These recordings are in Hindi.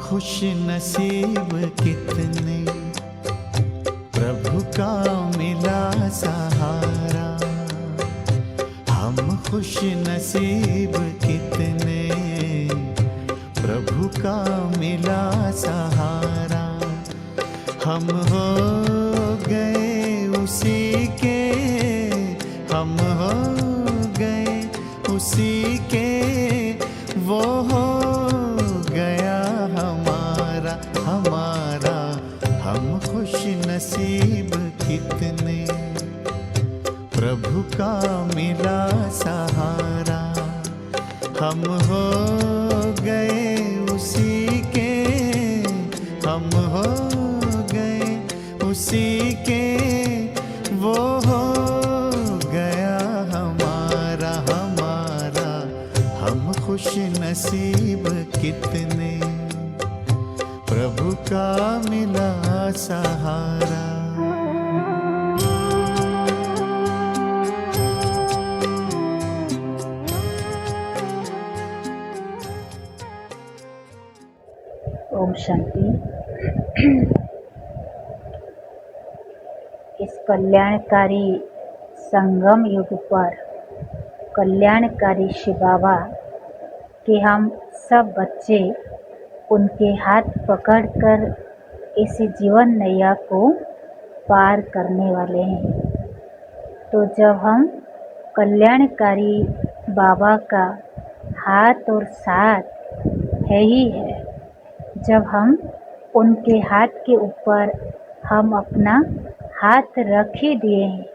खुश नसीब कितने, प्रभु का मिला सहारा। हम खुश नसीब कितने, प्रभु का मिला सहारा। हम हो गए उसी के, हम हो गए उसी के, वो हो गया हमारा हमारा। हम खुश नसीब कितने, प्रभु का मिला सहारा। हम हो गए उसी के, हम हो गए उसी के, वो हो गया हमारा हमारा। हम खुश नसीब कितने, प्रभु का मिला सहारा। ओम शांति। इस कल्याणकारी संगम युग पर कल्याणकारी शिव बाबा कि हम सब बच्चे उनके हाथ पकड़कर इस जीवन नैया को पार करने वाले हैं। तो जब हम कल्याणकारी बाबा का हाथ और साथ है ही है, जब हम उनके हाथ के ऊपर हम अपना हाथ रख ही दिए हैं,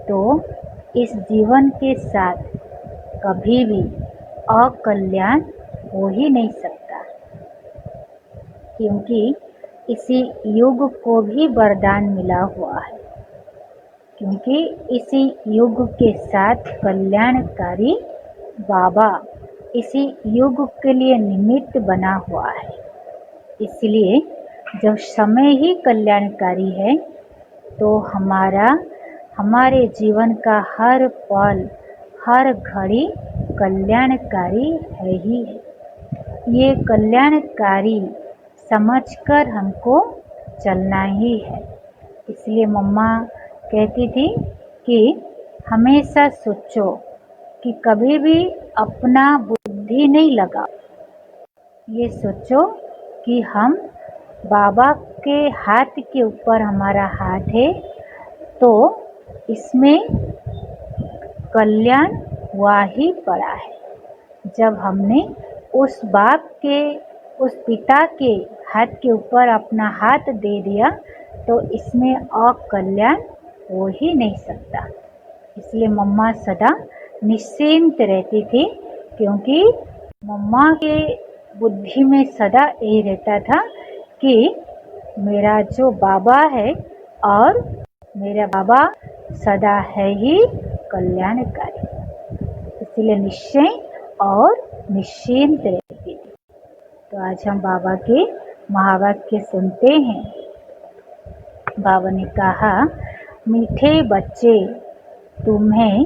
तो इस जीवन के साथ कभी भी अकल्याण हो ही नहीं सकता। क्योंकि इसी युग को भी वरदान मिला हुआ है, क्योंकि इसी युग के साथ कल्याणकारी बाबा इसी युग के लिए निमित्त बना हुआ है। इसलिए जब समय ही कल्याणकारी है, तो हमारे जीवन का हर पल हर घड़ी कल्याणकारी है ही है। ये कल्याणकारी समझकर हमको चलना ही है। इसलिए मम्मा कहती थी कि हमेशा सोचो कि कभी भी अपना बुद्धि नहीं लगाओ। ये सोचो कि हम बाबा के हाथ के ऊपर हमारा हाथ है, तो इसमें कल्याण हुआ ही पड़ा है। जब हमने उस बाप के, उस पिता के हाथ के ऊपर अपना हाथ दे दिया, तो इसमें अकल्याण हो ही नहीं सकता। इसलिए मम्मा सदा निश्चिंत रहती थी, क्योंकि मम्मा के बुद्धि में सदा यही रहता था कि मेरा जो बाबा है और मेरा बाबा सदा है ही कल्याणकारी। इसलिए निश्चय और निश्चिंत रहती थी। तो आज हम बाबा के महावाक्य सुनते हैं। बाबा ने कहा, मीठे बच्चे, तुम्हें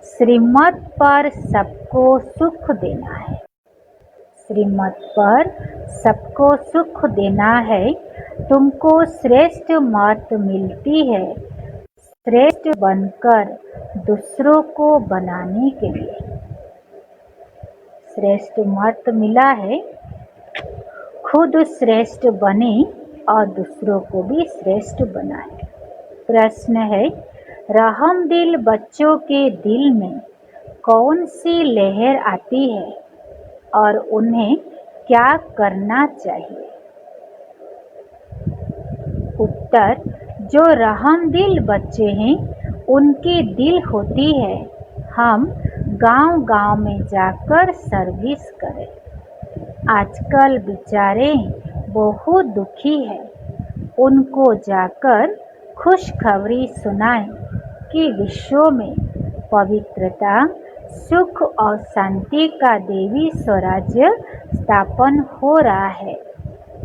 श्रीमत पर सबको सुख देना है। श्रीमत पर सबको सुख देना है। तुमको श्रेष्ठ मत मिलती है, श्रेष्ठ बनकर दूसरों को बनाने के लिए। श्रेष्ठ मत मिला है, खुद श्रेष्ठ बने और दूसरों को भी श्रेष्ठ बनाए। प्रश्न है, रहमदिल बच्चों के दिल में कौन सी लहर आती है और उन्हें क्या करना चाहिए? उत्तर, जो रहमदिल बच्चे हैं उनकी दिल होती है हम गांव-गांव में जाकर सर्विस करें। आजकल बेचारे बहुत दुखी हैं, उनको जाकर खुशखबरी सुनाएं कि विश्व में पवित्रता, सुख और शांति का देवी स्वराज्य स्थापन हो रहा है।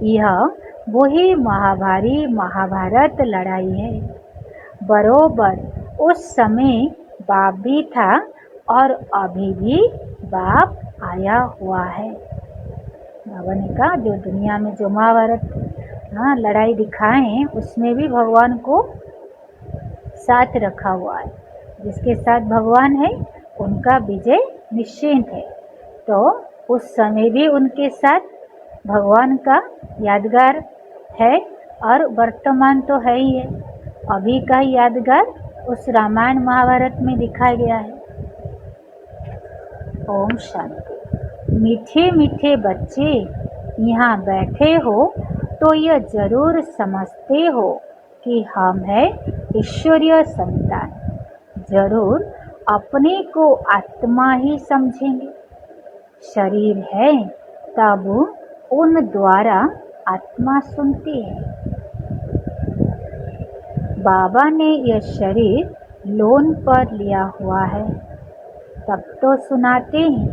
यह वही महाभारत लड़ाई है। बरोबर उस समय बाप भी था और अभी भी बाप आया हुआ है। बाबा ने कहा जो दुनिया में जो महाभारत लड़ाई दिखाए हैं उसमें भी भगवान को साथ रखा हुआ है। जिसके साथ भगवान है उनका विजय निश्चित है। तो उस समय भी उनके साथ भगवान का यादगार है और वर्तमान तो है ही है। अभी का यादगार उस रामायण महाभारत में दिखाया गया है। ओम शांति। मीठे मीठे बच्चे यहाँ बैठे हो तो यह जरूर समझते हो कि हम है ईश्वरीय संतान। जरूर अपने को आत्मा ही समझेंगे। शरीर है तब उन द्वारा आत्मा सुनती है। बाबा ने यह शरीर लोन पर लिया हुआ है तब तो सुनाते हैं।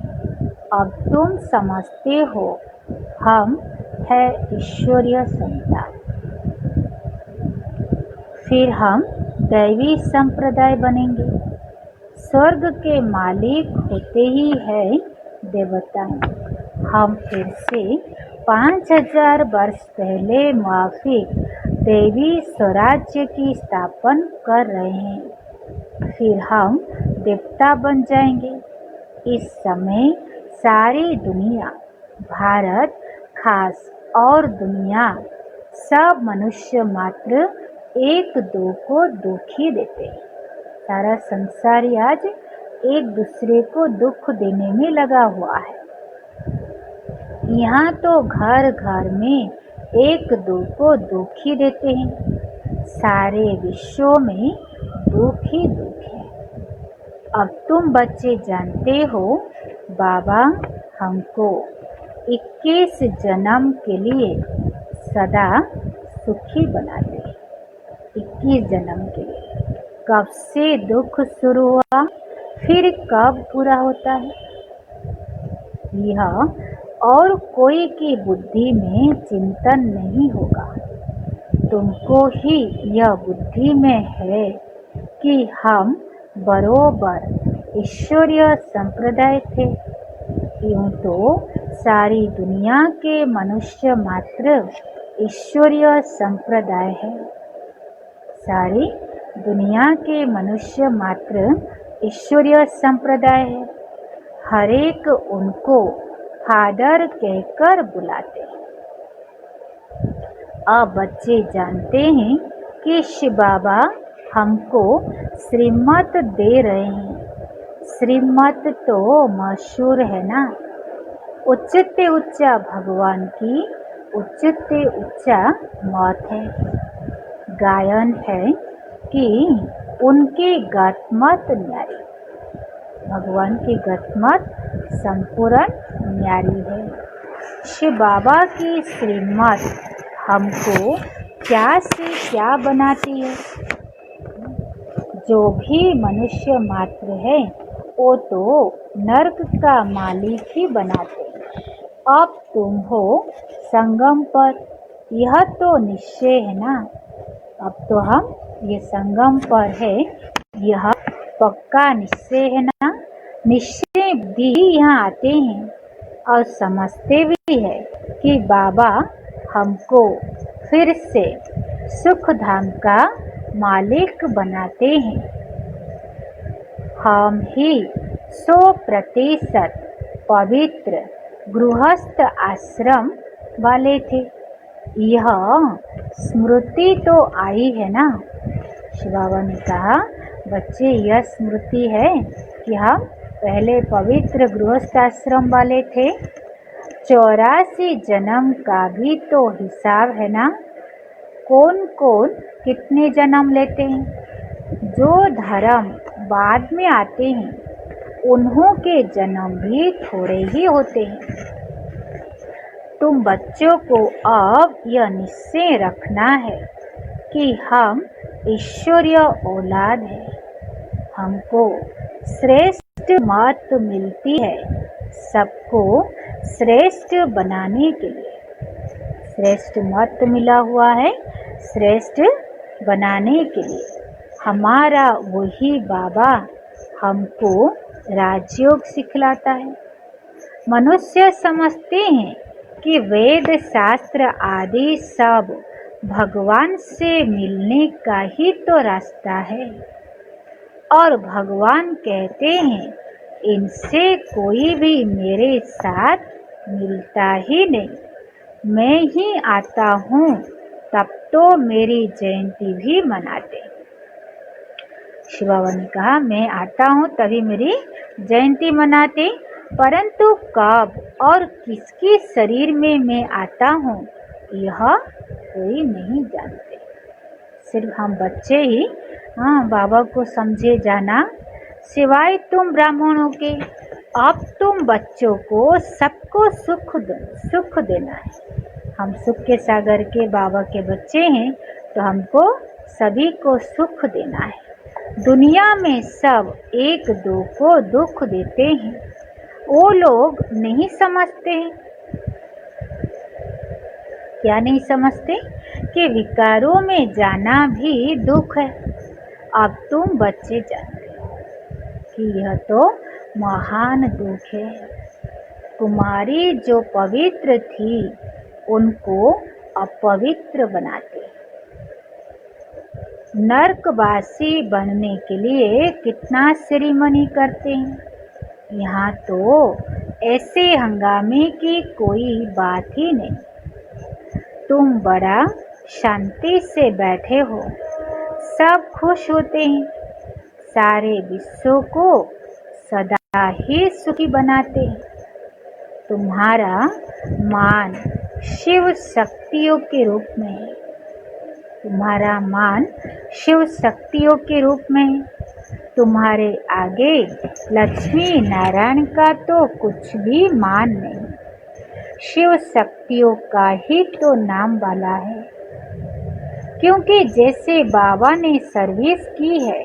अब तुम समझते हो हम है ईश्वरीय संतान। फिर हम दैवी संप्रदाय बनेंगे। स्वर्ग के मालिक होते ही है देवताएं। हम फिर से 5000 वर्ष पहले माफिक देवी स्वराज्य की स्थापना कर रहे हैं। फिर हम देवता बन जाएंगे। इस समय सारी दुनिया, भारत खास और दुनिया, सब मनुष्य मात्र एक दो को दुखी देते हैं। सारा संसार आज एक दूसरे को दुख देने में लगा हुआ है। यहाँ तो घर घर में एक दो को दुख ही देते हैं। सारे विश्व में दुख ही दुख है। अब तुम बच्चे जानते हो बाबा हमको 21 जन्म के लिए सदा सुखी बनाते हैं। 21 जन्म के लिए। कब से दुख शुरू हुआ फिर कब पूरा होता है, यह और कोई की बुद्धि में चिंतन नहीं होगा। तुमको ही यह बुद्धि में है कि हम बरोबर ईश्वरीय संप्रदाय थे। यूं तो सारी दुनिया के मनुष्य मात्र ईश्वरीय संप्रदाय है। सारी दुनिया के मनुष्य मात्र ईश्वरीय संप्रदाय है। हर एक उनको फादर कहकर बुलाते हैं। अब बच्चे जानते हैं कि शिव बाबा हमको श्रीमत दे रहे हैं। श्रीमत तो मशहूर है ना। उच्चते उच्चा भगवान की उच्चते उच्चा मत है। गायन है कि उनके गतमत न्यारी। भगवान की गतमत संपूर्ण न्यारी है। शिव बाबा की श्रीमत हमको क्या से क्या बनाती है। जो भी मनुष्य मात्र है वो तो नर्क का मालिक ही बनाते हैं। अब तुम हो संगम पर, यह तो निश्चय है ना। अब तो हम ये संगम पर है, यह पक्का निश्चय है ना। निश्चय भी यहाँ आते हैं और समझते भी है कि बाबा हमको फिर से सुख धाम का मालिक बनाते हैं। हम ही 100% पवित्र गृहस्थ आश्रम वाले थे। यह स्मृति तो आई है ना। शिव बाबा ने कहा बच्चे यह स्मृति है कि हम पहले पवित्र गृहस्थ आश्रम वाले थे। 84 जन्म का भी तो हिसाब है ना। कौन कौन कितने जन्म लेते हैं। जो धर्म बाद में आते हैं उन्हों के जन्म भी थोड़े ही होते हैं। तुम बच्चों को अब यह निश्चय रखना है कि हम ईश्वरीय औलाद हैं। हमको श्रेष्ठ मत मिलती है सबको श्रेष्ठ बनाने के लिए। श्रेष्ठ मत मिला हुआ है श्रेष्ठ बनाने के लिए। हमारा वही बाबा हमको राजयोग सिखलाता है। मनुष्य समझते हैं कि वेद शास्त्र आदि सब भगवान से मिलने का ही तो रास्ता है। और भगवान कहते हैं इनसे कोई भी मेरे साथ मिलता ही नहीं, मैं ही आता हूँ तब तो मेरी जयंती भी मनाते। शिव बाबा ने कहा मैं आता हूँ तभी मेरी जयंती मनाते, परंतु कब और किसके शरीर में मैं आता हूँ यह कोई नहीं जानते। सिर्फ हम बच्चे ही बाबा को समझे जाना, सिवाय तुम ब्राह्मणों के। अब तुम बच्चों को सबको सुख देना है। हम सुख के सागर के बाबा के बच्चे हैं, तो हमको सभी को सुख देना है। दुनिया में सब एक दो को दुख देते हैं, वो लोग नहीं समझते हैं। क्या नहीं समझते कि विकारों में जाना भी दुख है। अब तुम बच्चे जानते हो कि यह तो महान दुख है। कुमारी जो पवित्र थी उनको अपवित्र बनाते। नरकवासी बनने के लिए कितना सेरेमनी करते हैं। यहाँ तो ऐसे हंगामे की कोई बात ही नहीं। तुम बड़ा शांति से बैठे हो, सब खुश होते हैं, सारे विश्व को सदा ही सुखी बनाते हैं। तुम्हारा मान शिव शक्तियों के रूप में है। तुम्हारा मान शिव शक्तियों के रूप में है। तुम्हारे आगे लक्ष्मी नारायण का तो कुछ भी मान नहीं, शिव शक्तियों का ही तो नाम वाला है। क्योंकि जैसे बाबा ने सर्विस की है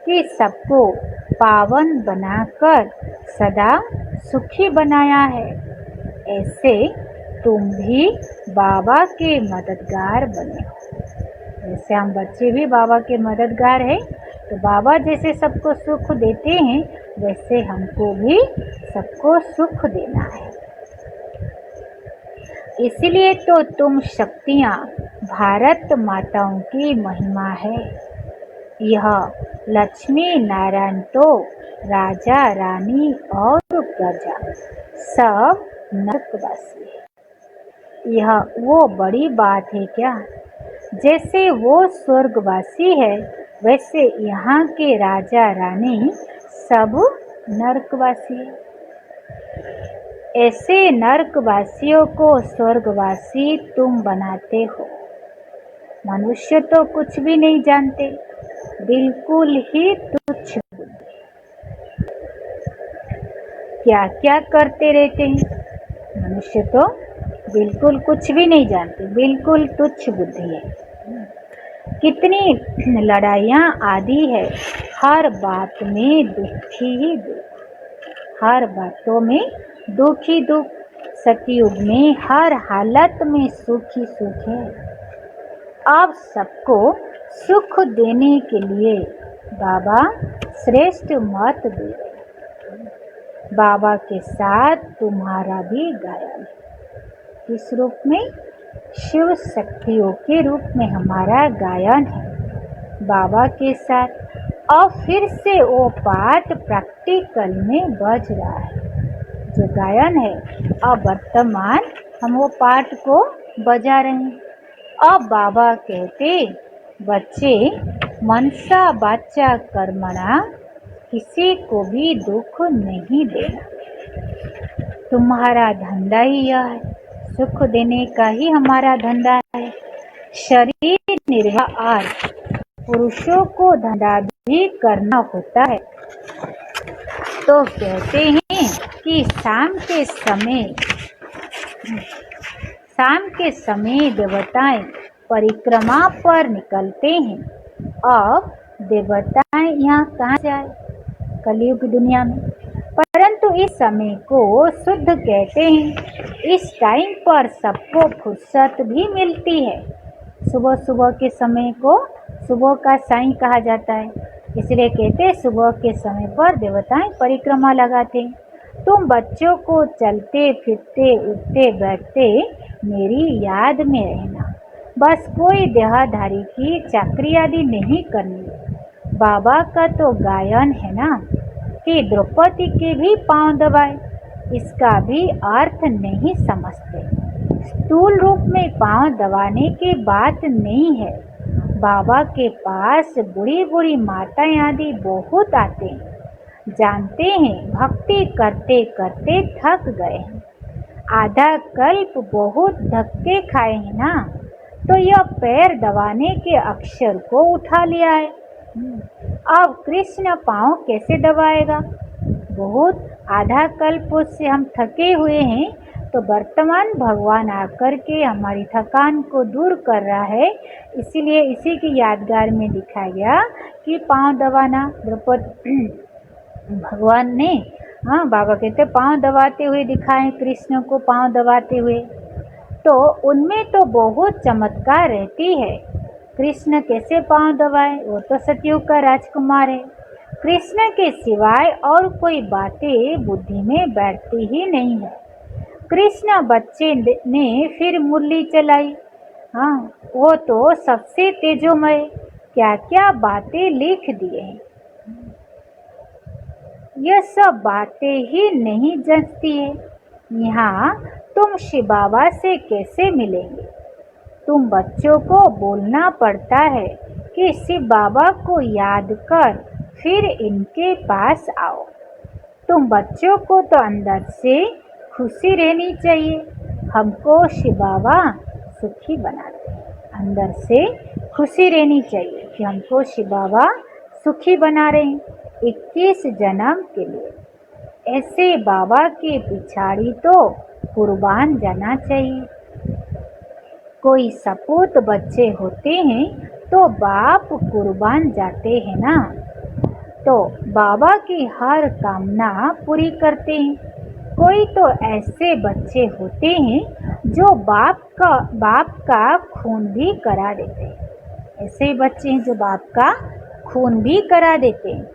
कि सबको पावन बनाकर सदा सुखी बनाया है, ऐसे तुम भी बाबा के मददगार बने हो। जैसे हम बच्चे भी बाबा के मददगार हैं, तो बाबा जैसे सबको सुख देते हैं वैसे हमको भी सबको सुख देना है। इसलिए तो तुम शक्तियाँ भारत माताओं की महिमा है। यह लक्ष्मी नारायण तो राजा रानी और प्रजा सब नरकवासी है। यह वो बड़ी बात है क्या? जैसे वो स्वर्गवासी है वैसे यहाँ के राजा रानी सब नरकवासी है। ऐसे नरकवासियों को स्वर्गवासी तुम बनाते हो। मनुष्य तो कुछ भी नहीं जानते, बिल्कुल ही तुच्छ बुद्धि। क्या क्या करते रहते हैं। मनुष्य तो बिल्कुल कुछ भी नहीं जानते, बिल्कुल तुच्छ बुद्धि है। कितनी लड़ाइयाँ आदि है, हर बात में दुखी ही दुख, हर बातों में दुख ही दुख। सतयुग में हर हालत में सुख ही सुख है। अब सबको सुख देने के लिए बाबा श्रेष्ठ मत दे रहे। बाबा के साथ तुम्हारा भी गायन है। किस रूप में? शिव शक्तियों के रूप में हमारा गायन है बाबा के साथ। और फिर से वो पाठ प्रैक्टिकल में बज रहा है जो गायन है। अब वर्तमान हम वो पाठ को बजा रहे हैं। अब बाबा कहते बच्चे मनसा वाचा कर्मणा, किसी को भी दुख नहीं देना। तुम्हारा धंधा ही यह है, सुख देने का ही हमारा धंधा है। शरीर निर्वाह और पुरुषों को धंधा भी करना होता है। तो कहते हैं कि शाम के समय देवताएं परिक्रमा पर निकलते हैं। अब देवताएं यहाँ कहाँ जाए कलयुग दुनिया में, परंतु इस समय को शुद्ध कहते हैं। इस टाइम पर सबको फुर्सत भी मिलती है। सुबह सुबह के समय को सुबह का साईं कहा जाता है, इसलिए कहते हैं सुबह के समय पर देवताएं परिक्रमा लगाते हैं। तुम बच्चों को चलते फिरते उठते बैठते मेरी याद में रहना, बस कोई देहधारी की चाकरी आदि नहीं करनी। बाबा का तो गायन है ना कि द्रौपदी के भी पांव दबाए, इसका भी अर्थ नहीं समझते। स्थूल रूप में पांव दबाने की बात नहीं है। बाबा के पास बूढ़ी बूढ़ी माताएं आदि बहुत आते हैं, जानते हैं भक्ति करते करते थक गए हैं, आधा कल्प बहुत धक्के खाए हैं ना, तो यह पैर दबाने के अक्षर को उठा लिया है। अब कृष्ण पांव कैसे दबाएगा? बहुत आधा कल्प से हम थके हुए हैं, तो वर्तमान भगवान आकर के हमारी थकान को दूर कर रहा है। इसीलिए इसी की यादगार में दिखाया गया कि पांव दबाना द्रौपदी भगवान ने, हाँ बाबा कहते पांव दबाते हुए दिखाए कृष्ण को, पांव दबाते हुए, तो उनमें तो बहुत चमत्कार रहती है। कृष्ण कैसे पांव दबाए? वो तो सतयुग का राजकुमार है। कृष्ण के सिवाय और कोई बातें बुद्धि में बैठती ही नहीं है। कृष्ण बच्चे ने फिर मुरली चलाई, हाँ वो तो सबसे तेजोमय, क्या क्या बातें लिख दिए हैं। यह सब बातें ही नहीं जंचती है। यहाँ तुम शिव बाबा से कैसे मिलेंगे? तुम बच्चों को बोलना पड़ता है कि शिव बाबा को याद कर फिर इनके पास आओ। तुम बच्चों को तो अंदर से खुशी रहनी चाहिए, हमको शिव बाबा सुखी बनाते हैं। अंदर से खुशी रहनी चाहिए कि हमको शिव बाबा सुखी बना रहे हैं 21 जन्म के लिए। ऐसे बाबा के पिछाड़ी तो कुर्बान जाना चाहिए। कोई सपूत बच्चे होते हैं तो बाप कुर्बान जाते हैं ना, तो बाबा की हर कामना पूरी करते हैं। कोई तो ऐसे बच्चे होते हैं जो बाप का खून भी करा देते हैं। ऐसे बच्चे हैं जो बाप का खून भी करा देते हैं।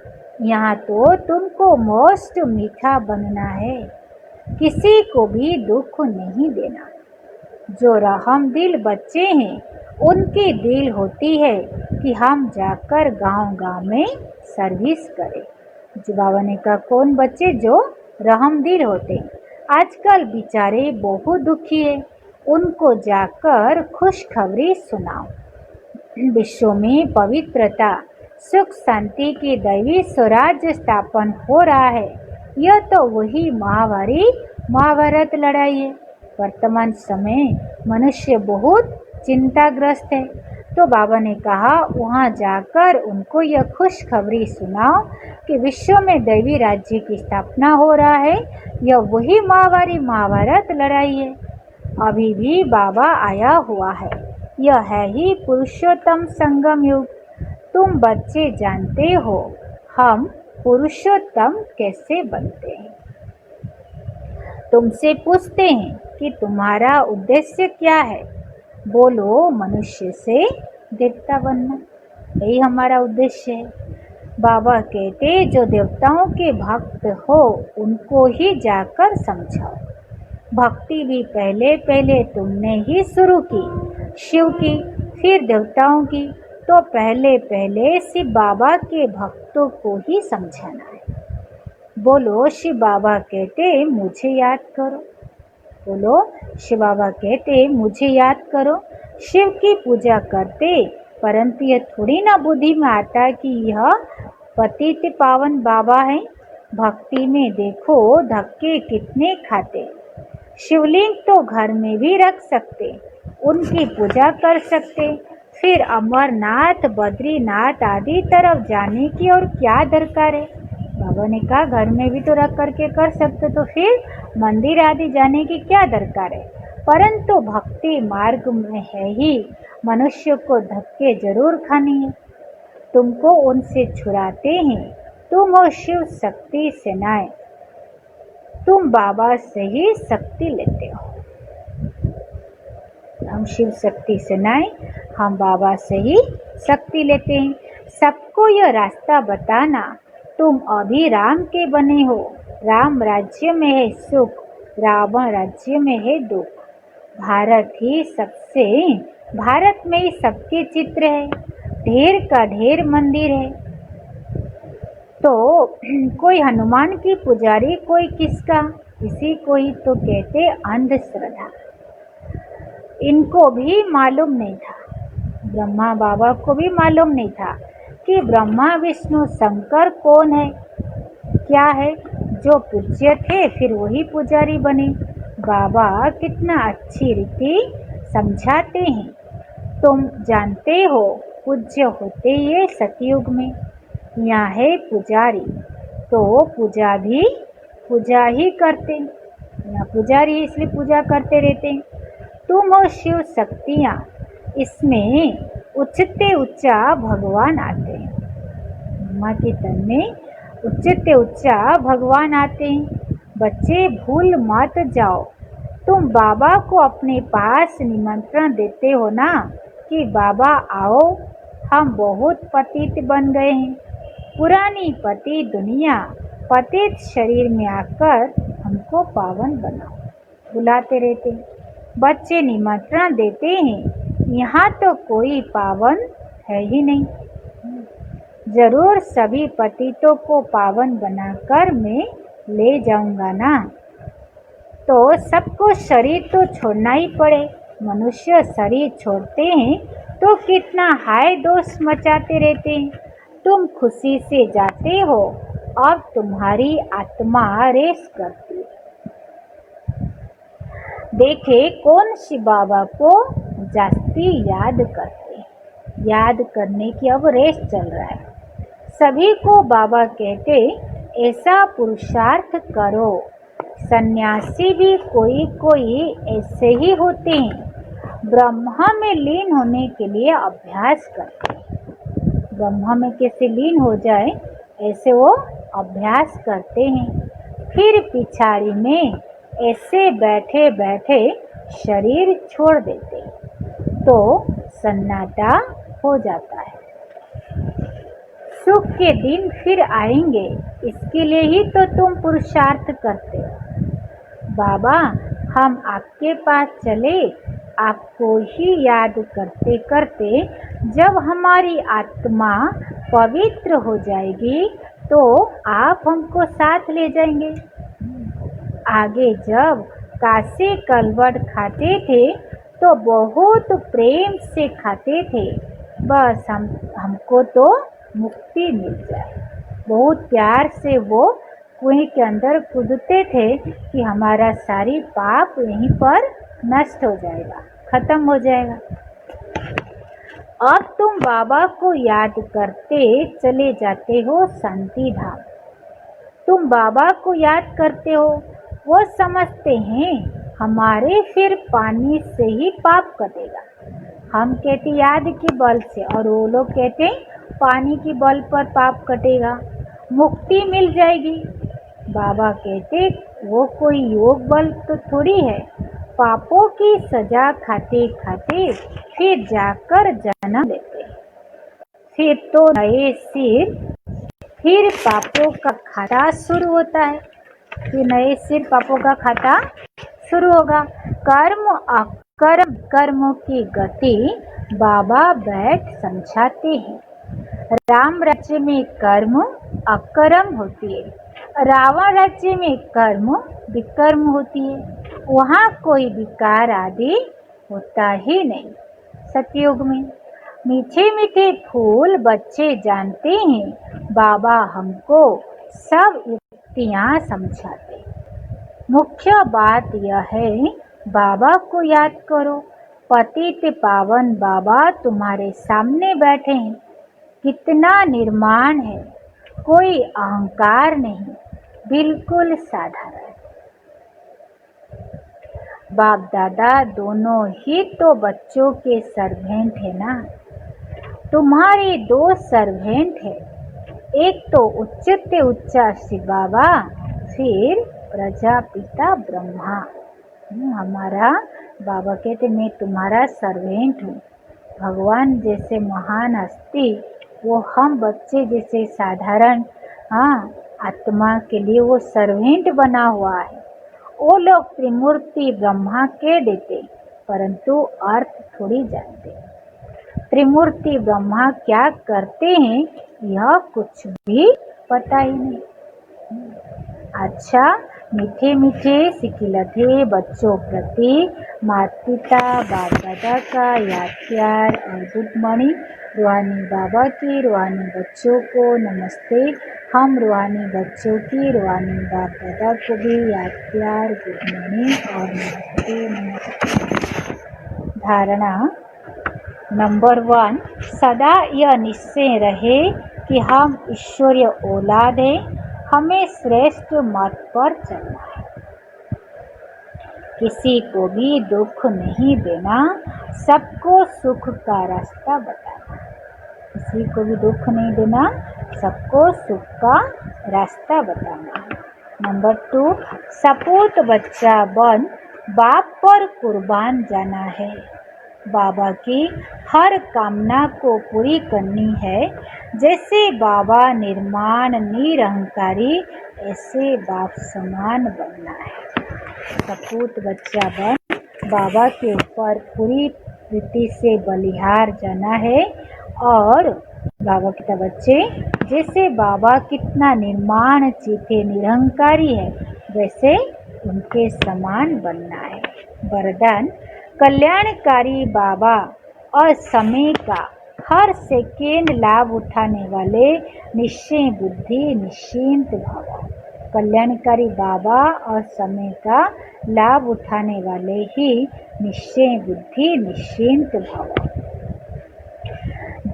यहाँ तो तुमको मोस्ट मीठा बनना है, किसी को भी दुख नहीं देना। जो रहम दिल बच्चे हैं उनकी दिल होती है कि हम जाकर गांव-गांव में सर्विस करें। जो बाबा ने कहा कौन बच्चे जो रहम दिल होते हैं। आजकल बेचारे बहुत दुखी है, उनको जाकर खुशखबरी सुनाओ। विश्व में पवित्रता सुख शांति की दैवी स्वराज्य स्थापन हो रहा है। यह तो वही महाभारत लड़ाई है। वर्तमान समय मनुष्य बहुत चिंताग्रस्त है, तो बाबा ने कहा वहाँ जाकर उनको यह खुशखबरी सुनाओ कि विश्व में दैवी राज्य की स्थापना हो रहा है। यह वही महाभारत लड़ाई है। अभी भी बाबा आया हुआ है। यह है ही पुरुषोत्तम संगम युग। तुम बच्चे जानते हो हम पुरुषोत्तम कैसे बनते हैं। तुमसे पूछते हैं कि तुम्हारा उद्देश्य क्या है? बोलो मनुष्य से देवता बनना, यही हमारा उद्देश्य है। बाबा कहते जो देवताओं के भक्त हो उनको ही जाकर समझाओ। भक्ति भी पहले पहले तुमने ही शुरू की, शिव की फिर देवताओं की, तो पहले पहले शिव बाबा के भक्तों को ही समझाना है। बोलो शिव बाबा कहते मुझे याद करो। बोलो शिव बाबा कहते मुझे याद करो। शिव की पूजा करते, परंतु यह थोड़ी ना बुद्धि में आता कि यह पतित पावन बाबा है। भक्ति में देखो धक्के कितने खाते। शिवलिंग तो घर में भी रख सकते, उनकी पूजा कर सकते, फिर अमरनाथ बद्रीनाथ आदि तरफ जाने की और क्या दरकार है। बाबा ने कहा घर में भी तो रख करके कर सकते, तो फिर मंदिर आदि जाने की क्या दरकार है। परंतु भक्ति मार्ग में है ही मनुष्य को धक्के जरूर खाने हैं। तुमको उनसे छुड़ाते हैं। तुम हो शिव शक्ति सेनाएं, तुम बाबा से ही शक्ति लेते हो। हम शिव शक्ति सेनाएं, हम बाबा से ही शक्ति लेते हैं। सबको यह रास्ता बताना। तुम अभी राम के बने हो, राम राज्य में है सुख, रावण राज्य में है दुख। भारत में ही सबके चित्र है, ढेर का ढेर मंदिर है। तो कोई हनुमान की पुजारी, कोई किसका, किसी को ही तो कहते अंधश्रद्धा। इनको भी मालूम नहीं था, ब्रह्मा बाबा को भी मालूम नहीं था कि ब्रह्मा विष्णु शंकर कौन है, क्या है। जो पूज्य थे फिर वही पुजारी बने। बाबा कितना अच्छी रीति समझाते हैं। तुम जानते हो पूज्य होते ये सतयुग में, यहाँ है पुजारी, तो पूजा ही करते, यहाँ पुजारी इसलिए पूजा करते रहते। तुम हो शिव शक्तियाँ, इसमें उच्चते उच्चा भगवान आते हैं। माँ के तन में उच्चते उच्चा भगवान आते हैं। बच्चे भूल मत जाओ, तुम बाबा को अपने पास निमंत्रण देते हो ना कि बाबा आओ, हम बहुत पतित बन गए हैं, पुरानी पतित दुनिया, पतित शरीर में आकर हमको पावन बनाओ, बुलाते रहते। बच्चे निमंत्रण देते हैं, यहाँ तो कोई पावन है ही नहीं, जरूर सभी पतितों को पावन बनाकर मैं ले जाऊंगा ना। तो सबको शरीर तो छोड़ना ही पड़े। मनुष्य शरीर छोड़ते हैं तो कितना हाय दोष मचाते रहते हैं। तुम खुशी से जाते हो, अब तुम्हारी आत्मा रेस करती है। देखे कौन शिव बाबा को जास्ती याद करते हैं। याद करने की अब रेस चल रहा है। सभी को बाबा कहते ऐसा पुरुषार्थ करो। सन्यासी भी कोई ऐसे ही होते हैं, ब्रह्मा में लीन होने के लिए अभ्यास करते हैं। ब्रह्मा में कैसे लीन हो जाए ऐसे वो अभ्यास करते हैं। फिर पिछाड़ी में ऐसे बैठे बैठे शरीर छोड़ देते, तो सन्नाटा हो जाता है। सुख के दिन फिर आएंगे, इसके लिए ही तो तुम पुरुषार्थ करते हो। बाबा हम आपके पास चले, आपको ही याद करते करते जब हमारी आत्मा पवित्र हो जाएगी तो आप हमको साथ ले जाएंगे। आगे जब कासे कलवट खाते थे तो बहुत प्रेम से खाते थे, बस हमको तो मुक्ति मिल जाए। बहुत प्यार से वो कुएं के अंदर कूदते थे कि हमारा सारी पाप यहीं पर नष्ट हो जाएगा, खत्म हो जाएगा। अब तुम बाबा को याद करते चले जाते हो शांति धाम। तुम बाबा को याद करते हो, वो समझते हैं हमारे फिर पानी से ही पाप कटेगा। हम कहते याद के बल से, और वो लोग कहते पानी के बल पर पाप कटेगा, मुक्ति मिल जाएगी। बाबा कहते वो कोई योग बल तो थोड़ी है, पापों की सजा खाते खाते फिर जाकर जन्म लेते, फिर तो नए सिर, फिर पापों का खाता शुरू होता है। फिर नए सिर पापों का खाता शुरू होगा। कर्म अकर्म कर्मों की गति बाबा बैठ समझाते हैं। राम राज्य में कर्म अकर्म होती है, रावण राज्य में कर्म विकर्म होती है। वहाँ कोई विकार आदि होता ही नहीं। सतयुग में मीठे मीठे फूल बच्चे जानते हैं, बाबा हमको सब युक्तियाँ समझाते। मुख्य बात यह है बाबा को याद करो। पतित पावन बाबा तुम्हारे सामने बैठे हैं। कितना निर्माण है, कोई अहंकार नहीं, बिल्कुल साधारण। बाप दादा दोनों ही तो बच्चों के सर्वेंट है ना। तुम्हारे दो सर्वेंट है, एक तो उच्चते उच्चा शिव बाबा, फिर प्रजापिता ब्रह्मा। हमारा बाबा कहते मैं तुम्हारा सर्वेंट हूँ। भगवान जैसे महान हस्ती, वो हम बच्चे जैसे साधारण आत्मा के लिए वो सर्वेंट बना हुआ है। वो लोग त्रिमूर्ति ब्रह्मा के देते, परंतु अर्थ थोड़ी जानते। त्रिमूर्ति ब्रह्मा क्या करते हैं यह कुछ भी पता ही नहीं। अच्छा, मीठे मीठे सिकिलधे बच्चों प्रति माता पिता बाप दादा का याद प्यार और गुड मॉर्निंग। रूहानी बाबा की रूहानी बच्चों को नमस्ते। हम रूहानी बच्चों की रूहानी बाप दादा को भी याद प्यार गुड मॉर्निंग और नमस्ते नमस्ते। धारणा नंबर 1, सदा यह निश्चय रहे कि हम ईश्वरीय औलाद हैं। हमें श्रेष्ठ मत पर चलना है। किसी को भी दुख नहीं देना, सबको सुख का रास्ता बताना। किसी को भी दुख नहीं देना, सबको सुख का रास्ता बताना। नंबर 2, सपूत बच्चा बन बाप पर कुर्बान जाना है। बाबा की हर कामना को पूरी करनी है। जैसे बाबा निर्माण निरहंकारी, ऐसे बाप समान बनना है। सपूत बच्चा बन बाबा के ऊपर पूरी रीति से बलिहार जाना है। और बाबा के बच्चे जैसे बाबा कितना निर्माण चीते निरहंकारी है, वैसे उनके समान बनना है। वरदान कल्याणकारी बाबा और समय का हर सेकेंड लाभ उठाने वाले निश्चय बुद्धि निश्चिंत भव। कल्याणकारी बाबा और समय का लाभ उठाने वाले ही निश्चय बुद्धि निश्चिंत भव।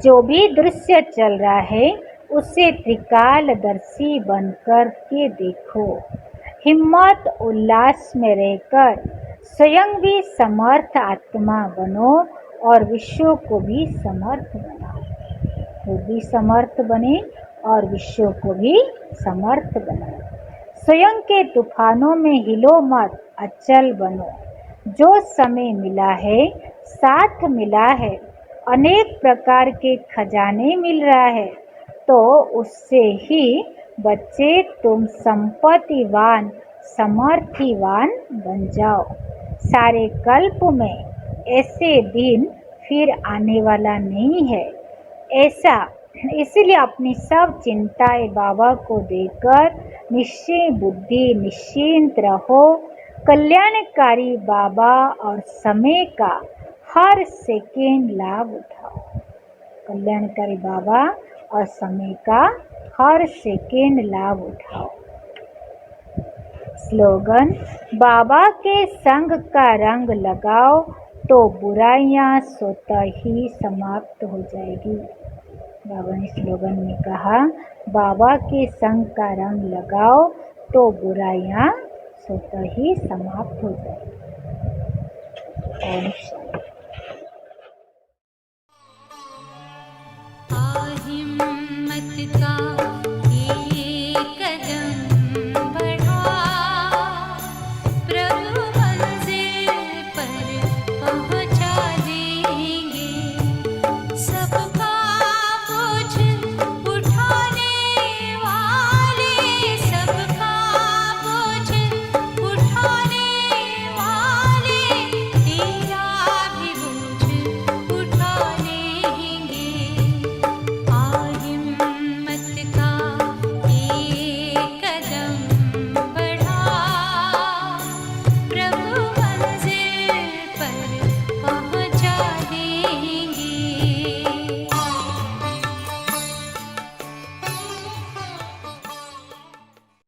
जो भी दृश्य चल रहा है उसे त्रिकालदर्शी बनकर के देखो। हिम्मत उल्लास में रहकर स्वयं भी समर्थ आत्मा बनो और विश्व को भी समर्थ बनाओ। खुद भी समर्थ बने और विश्व को भी समर्थ बनाओ। स्वयं के तूफानों में हिलो मत, अचल बनो। जो समय मिला है, साथ मिला है, अनेक प्रकार के खजाने मिल रहा है, तो उससे ही बच्चे तुम संपत्तिवान समर्थिवान बन जाओ। सारे कल्प में ऐसे दिन फिर आने वाला नहीं है। ऐसा इसलिए अपनी सब चिंताएं बाबा को देकर निश्चय बुद्धि निश्चिंत रहो। कल्याणकारी बाबा और समय का हर सेकेंड लाभ उठाओ। कल्याणकारी बाबा और समय का हर सेकेंड लाभ उठाओ। स्लोगन, बाबा के संग का रंग लगाओ तो बुराइयां स्वतः ही समाप्त हो जाएगी। बाबा ने स्लोगन में कहा, बाबा के संग का रंग लगाओ तो बुराइयां स्वतः ही समाप्त हो जाएगी। ओम शांति।